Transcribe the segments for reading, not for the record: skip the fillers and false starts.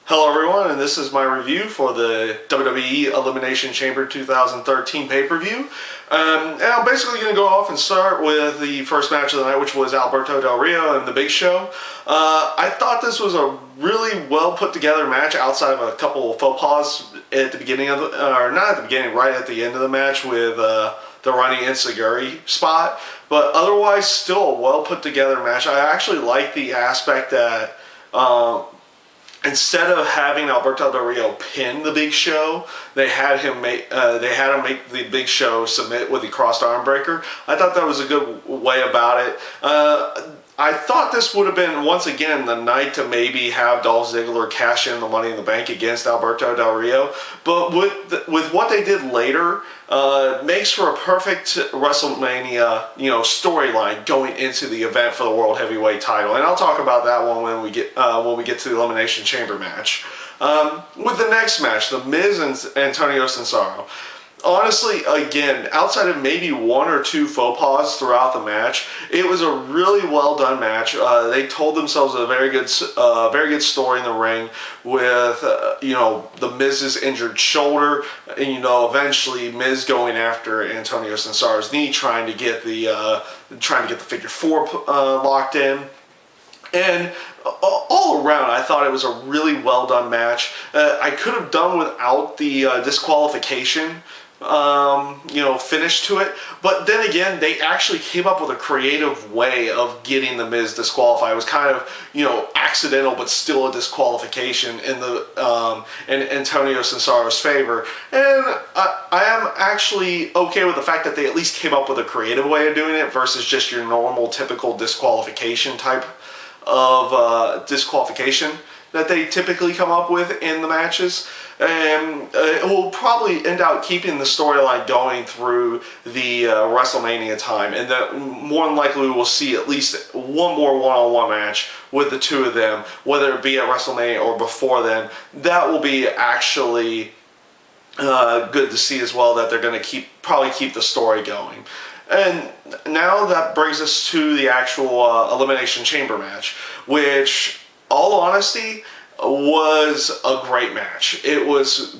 Hello everyone, and this is my review for the WWE Elimination Chamber 2013 pay-per-view. And I'm basically going to go off and start with the first match of the night, which was Alberto Del Rio and The Big Show. I thought this was a really well put together match outside of a couple of faux pas at the beginning of or not at the beginning, right at the end of the match with the running Enziguri spot. But otherwise, still a well put together match. I actually like the aspect that instead of having Alberto Del Rio pin the Big Show, they had him make the Big Show submit with the crossed arm breaker. I thought that was a good way about it. I thought this would have been, once again, the night to maybe have Dolph Ziggler cash in the Money in the Bank against Alberto Del Rio. But with what they did later, makes for a perfect WrestleMania, storyline going into the event for the World Heavyweight Title. And I'll talk about that one when we get to the Elimination Chamber match. With the next match, The Miz and Antonio Cesaro. Honestly, again, outside of maybe one or two faux pas throughout the match, it was a really well done match. They told themselves a very good story in the ring with the Miz's injured shoulder, and eventually Miz going after Antonio Cesaro's knee, trying to get the figure four locked in. And all around, I thought it was a really well done match. I could have done without the disqualification finish to it, but then again, they actually came up with a creative way of getting the Miz disqualified. It was kind of accidental, but still a disqualification in the in Antonio Cesaro's favor. And I am actually okay with the fact that they at least came up with a creative way of doing it versus just your normal typical disqualification type of disqualification that they typically come up with in the matches. And it will probably end up keeping the storyline going through the WrestleMania time, and that more than likely we will see at least one more one-on-one match with the two of them, whether it be at WrestleMania or before then. That will be actually good to see as well, that they're going to probably keep the story going. And now that brings us to the actual Elimination Chamber match, which, all honesty, was a great match. It was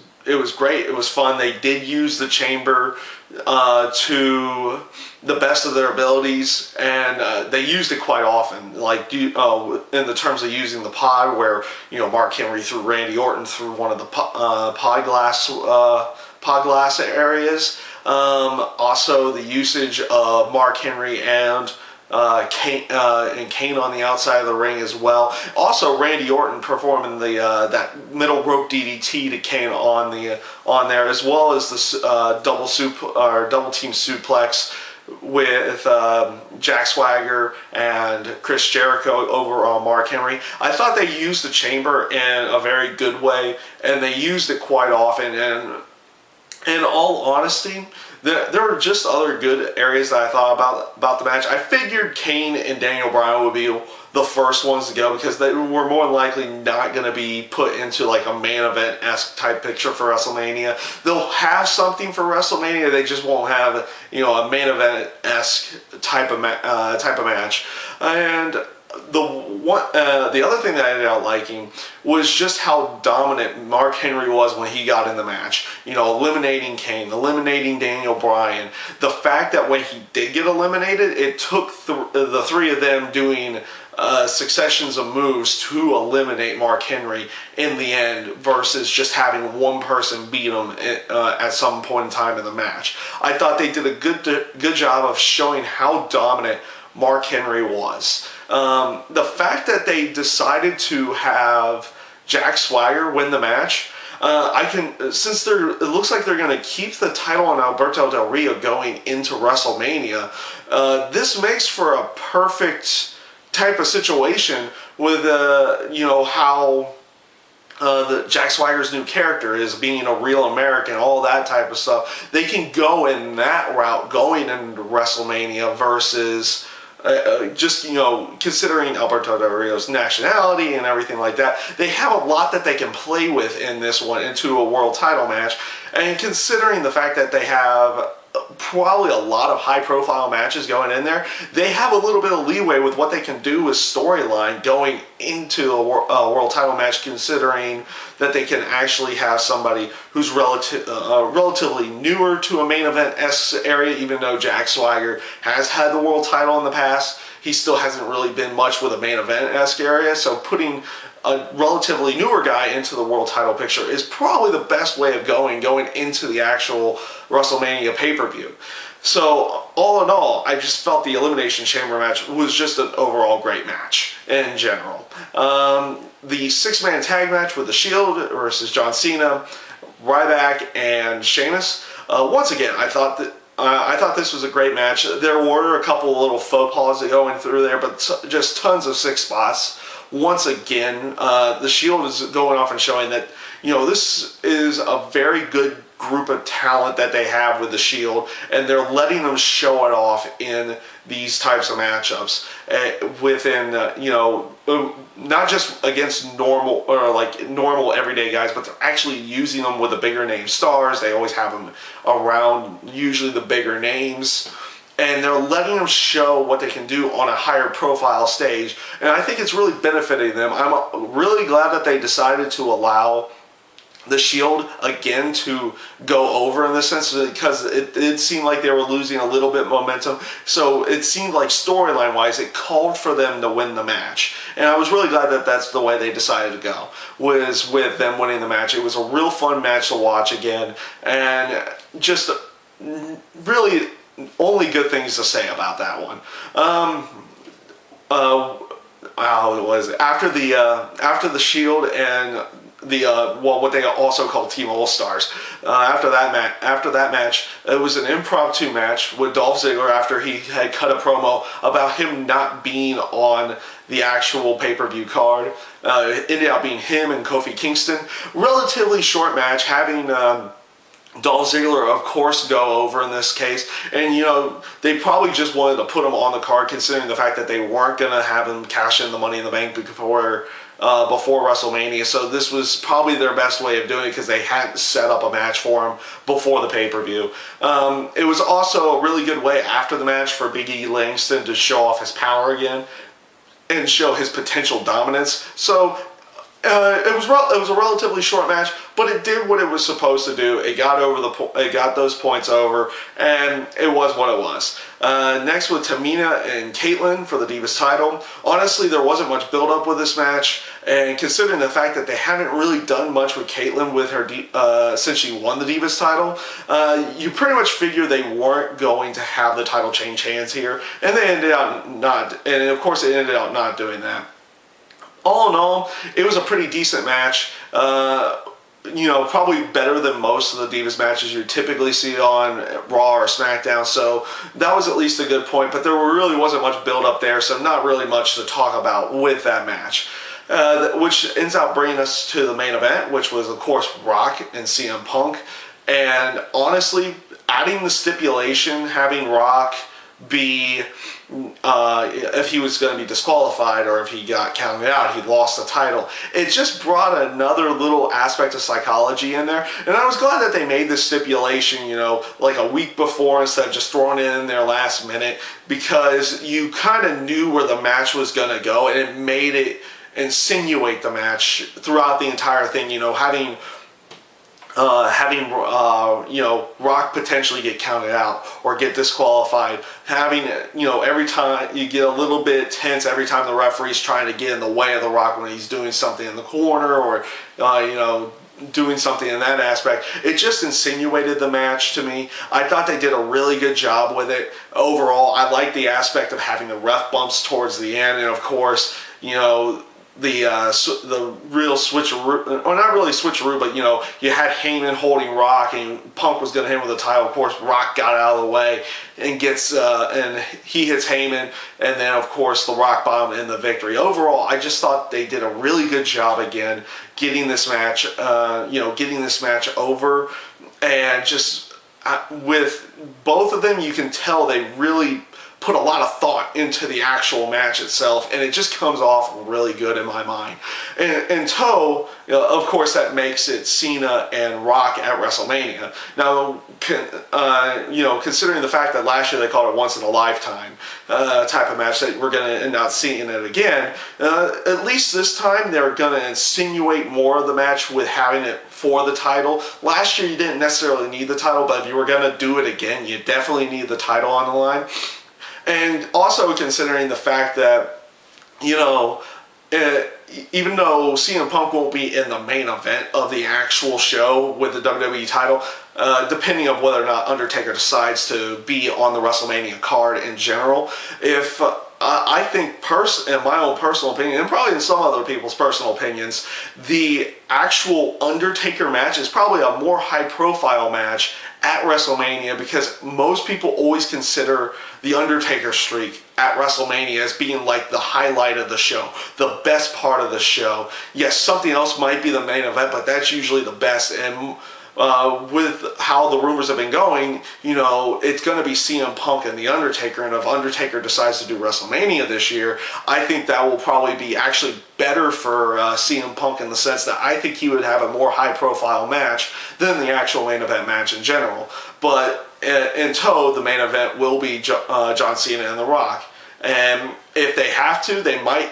great. It was fun. They did use the chamber to the best of their abilities, and they used it quite often. Like in the terms of using the pod, where Mark Henry threw Randy Orton through one of the pod glass areas. Also, the usage of Mark Henry and Kane on the outside of the ring as well. Also, Randy Orton performing that middle rope DDT to Kane on there, as well as this double team suplex with Jack Swagger and Chris Jericho over on Mark Henry. I thought they used the chamber in a very good way, and they used it quite often. And in all honesty, there were just other good areas that I thought about the match. I figured Kane and Daniel Bryan would be the first ones to go, because they were more than likely not going to be put into like a main event-esque type picture for WrestleMania. They'll have something for WrestleMania, they just won't have a main event-esque type of match. And the other thing that I ended up liking was just how dominant Mark Henry was when he got in the match. Eliminating Kane, eliminating Daniel Bryan. The fact that when he did get eliminated, it took the three of them doing successions of moves to eliminate Mark Henry in the end, versus just having one person beat him at some point in time in the match. I thought they did a good job of showing how dominant Mark Henry was. The fact that they decided to have Jack Swagger win the match, since it looks like they're going to keep the title on Alberto Del Rio going into WrestleMania, this makes for a perfect type of situation with how the Jack Swagger's new character is being a real American, all that type of stuff. They can go in that route going into WrestleMania versus just considering Alberto Del Rio's nationality and everything like that. They have a lot that they can play with in this one into a world title match, and considering the fact that they have probably a lot of high-profile matches going in there, they have a little bit of leeway with what they can do with storyline going into a world title match, considering that they can actually have somebody who's relatively newer to a main event-esque area. Even though Jack Swagger has had the world title in the past, he still hasn't really been much with a main event-esque area. So putting a relatively newer guy into the world title picture is probably the best way of going into the actual WrestleMania pay-per-view. So all in all, I just felt the Elimination Chamber match was just an overall great match in general. The six-man tag match with The Shield versus John Cena, Ryback, and Sheamus. Once again, I thought this was a great match. There were a couple of little faux pas going through there, but just tons of sick spots. Once again, The Shield is going off and showing that, this is a very good group of talent that they have with The Shield, and they're letting them show it off in these types of matchups within, not just against normal everyday guys, but they're actually using them with the bigger name stars. They always have them around, usually the bigger names, and they're letting them show what they can do on a higher profile stage, and I think it's really benefiting them. I'm really glad that they decided to allow The Shield again to go over in this sense, because it seemed like they were losing a little bit momentum. So it seemed like storyline wise it called for them to win the match, and I was really glad that that's the way they decided to go, was with them winning the match. It was a real fun match to watch again, and just really only good things to say about that one. It was after the Shield and what they also call Team All Stars. After that match, it was an impromptu match with Dolph Ziggler after he had cut a promo about him not being on the actual pay-per-view card. It ended up being him and Kofi Kingston. Relatively short match, having Dolph Ziggler, of course, go over in this case. And, they probably just wanted to put him on the card, considering the fact that they weren't going to have him cash in the Money in the Bank before WrestleMania. So this was probably their best way of doing it, because they hadn't set up a match for him before the pay-per-view. It was also a really good way after the match for Big E Langston to show off his power again and show his potential dominance. So it was a relatively short match, but it did what it was supposed to do. It got those points over, and it was what it was. Next, with Tamina and Caitlyn for the Divas title. Honestly, there wasn't much build-up with this match, and considering the fact that they haven't really done much with Caitlyn with her since she won the Divas title, you pretty much figure they weren't going to have the title change hands here, and they ended up not. And of course, it ended up not doing that. All in all, it was a pretty decent match. Probably better than most of the Divas matches you typically see on Raw or SmackDown, so that was at least a good point, but there really wasn't much build up there, so not really much to talk about with that match. Which ends up bringing us to the main event, which was, of course, Rock and CM Punk. And honestly, adding the stipulation, having Rock be, if he was going to be disqualified or if he got counted out, he lost the title. It just brought another little aspect of psychology in there, and I was glad that they made this stipulation, like a week before instead of just throwing it in there last minute, because you kind of knew where the match was going to go, and it made it insinuate the match throughout the entire thing, having Rock potentially get counted out or get disqualified, having, every time you get a little bit tense every time the referee's trying to get in the way of the Rock when he's doing something in the corner or, doing something in that aspect. It just insinuated the match to me. I thought they did a really good job with it. Overall, I like the aspect of having the ref bumps towards the end, and of course, the real switcheroo, or not really switcheroo, but you had Heyman holding Rock, and Punk was going to hit him with the title. Of course, Rock got out of the way and gets and he hits Heyman, and then of course the Rock Bomb and the victory. Overall, I just thought they did a really good job again getting this match, getting this match over, and just with both of them, you can tell they really put a lot of thought into the actual match itself, and it just comes off really good in my mind. And Toe, of course, that makes it Cena and Rock at WrestleMania. Now, considering the fact that last year they called it once in a lifetime type of match, that we're going to end up seeing it again, at least this time they're going to insinuate more of the match with having it for the title. Last year you didn't necessarily need the title, but if you were going to do it again, you definitely need the title on the line. And also considering the fact that, even though CM Punk won't be in the main event of the actual show with the WWE title, depending on whether or not Undertaker decides to be on the WrestleMania card in general, if I think, in my own personal opinion, and probably in some other people's personal opinions, the actual Undertaker match is probably a more high-profile match at WrestleMania, because most people always consider the Undertaker streak at WrestleMania as being like the highlight of the show, the best part of the show. Yes, something else might be the main event, but that's usually the best. And with how the rumors have been going, it's going to be CM Punk and The Undertaker, and if Undertaker decides to do WrestleMania this year, I think that will probably be actually better for CM Punk, in the sense that I think he would have a more high-profile match than the actual main event match in general. But in tow, the main event will be John Cena and The Rock. And if they have to, they might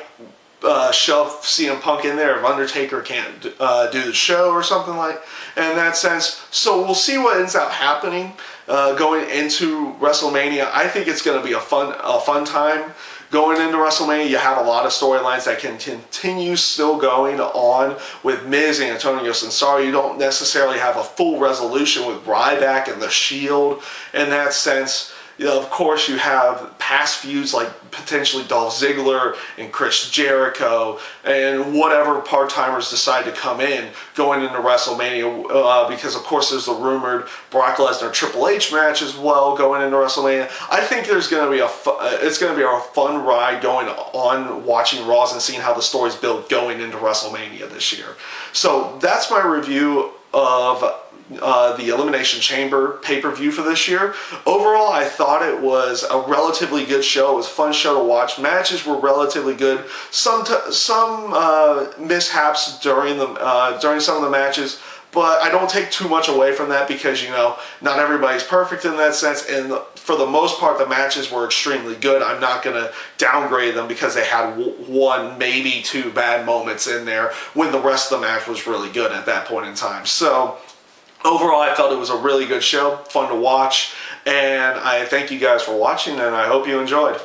shove CM Punk in there if Undertaker can't do the show or something like in that sense. So we'll see what ends up happening going into WrestleMania. I think it's going to be a fun time going into WrestleMania. You have a lot of storylines that can continue still going on with Miz and Antonio Cesaro. You don't necessarily have a full resolution with Ryback and The Shield in that sense. Of course, you have past feuds like potentially Dolph Ziggler and Chris Jericho and whatever part-timers decide to come in going into WrestleMania, because of course there's the rumored Brock Lesnar Triple H match as well going into WrestleMania. I think there's going to be it's going to be a fun ride going on, watching Raws and seeing how the stories build going into WrestleMania this year. So that's my review of the Elimination Chamber pay-per-view for this year. Overall, I thought it was a relatively good show. It was a fun show to watch. Matches were relatively good. Some mishaps during some of the matches, but I don't take too much away from that, because not everybody's perfect in that sense, and for the most part the matches were extremely good. I'm not going to downgrade them because they had one, maybe two bad moments in there when the rest of the match was really good at that point in time. So overall, I felt it was a really good show, fun to watch, and I thank you guys for watching, and I hope you enjoyed.